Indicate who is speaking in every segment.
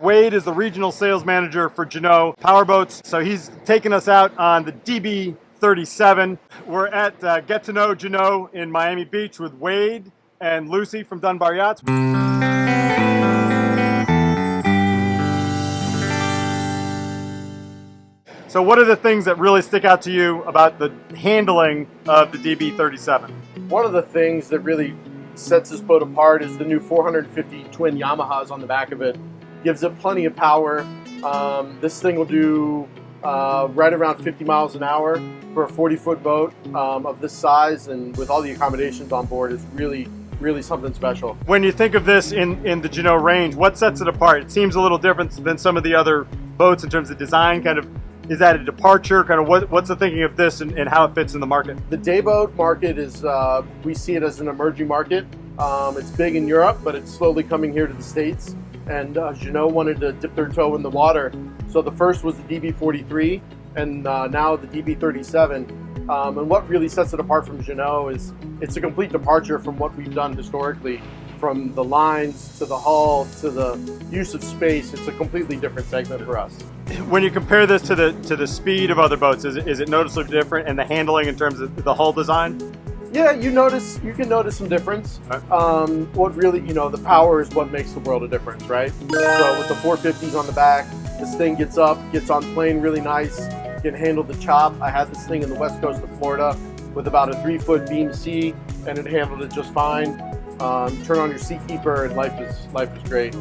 Speaker 1: Wade is the regional sales manager for Jeanneau Powerboats. So he's taking us out on the DB 37. We're at Get to Know Jeanneau in Miami Beach with Wade and Lucy from Dunbar Yachts. So what are the things that really stick out to you about the handling of the DB 37?
Speaker 2: One of the things that really sets this boat apart is the new 450 twin Yamahas on the back of it. Gives it plenty of power. This thing will do right around 50 miles an hour for a 40-foot boat of this size, and with all the accommodations on board is really something special.
Speaker 1: When you think of this in the Jeanneau range, what sets it apart? It seems a little different than some of the other boats in terms of design. Kind of, is that a departure? Kind of what's the thinking of this and how it fits in the market?
Speaker 2: The day boat market is, we see it as an emerging market. It's big in Europe, but it's slowly coming here to the States. And Jeanneau wanted to dip their toe in the water. So the first was the DB 43 and now the DB 37. And what really sets it apart from Jeanneau is it's a complete departure from what we've done historically. From the lines to the hull to the use of space, it's a completely different segment for us.
Speaker 1: When you compare this to the speed of other boats, is it noticeably different, and the handling in terms of the hull design?
Speaker 2: Yeah, you can notice some difference. What really, the power is what makes the world a difference, right? So with the 450s on the back, this thing gets on plane really nice, can handle the chop. I had this thing in the west coast of Florida with about a 3-foot beam C, and it handled it just fine. Turn on your seatkeeper and life is great.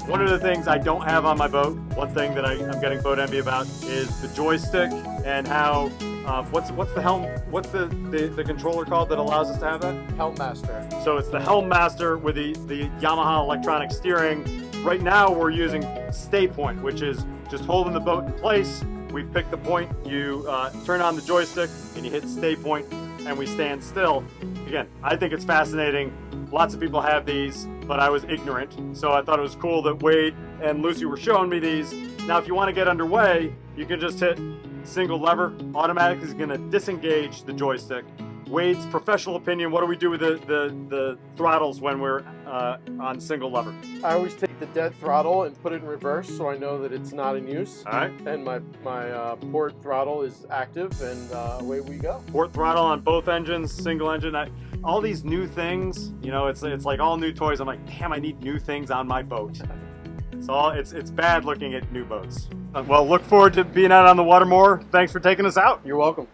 Speaker 1: One of the things I don't have on my boat, one thing that I'm getting boat envy about, is the joystick and how, what's the helm, what's the controller called that allows us to have that?
Speaker 2: Helm Master.
Speaker 1: So it's the Helm Master with the Yamaha electronic steering. Right now we're using stay point, which is just holding the boat in place. We pick the point, you turn on the joystick and you hit stay point and we stand still. Again, I think it's fascinating. Lots of people have these, but I was ignorant. So I thought it was cool that Wade and Lucy were showing me these. Now, if you want to get underway, you can just hit single lever. Automatically is going to disengage the joystick. Wade's professional opinion, what do we do with the throttles when we're on single lever?
Speaker 2: I always take the dead throttle and put it in reverse so I know that it's not in use.
Speaker 1: All right.
Speaker 2: And my port throttle is active, and away we go.
Speaker 1: Port throttle on both engines, single engine. All these new things, it's like all new toys. I'm like, damn, I need new things on my boat. It's bad looking at new boats. Well, look forward to being out on the water more. Thanks for taking us out.
Speaker 2: You're welcome.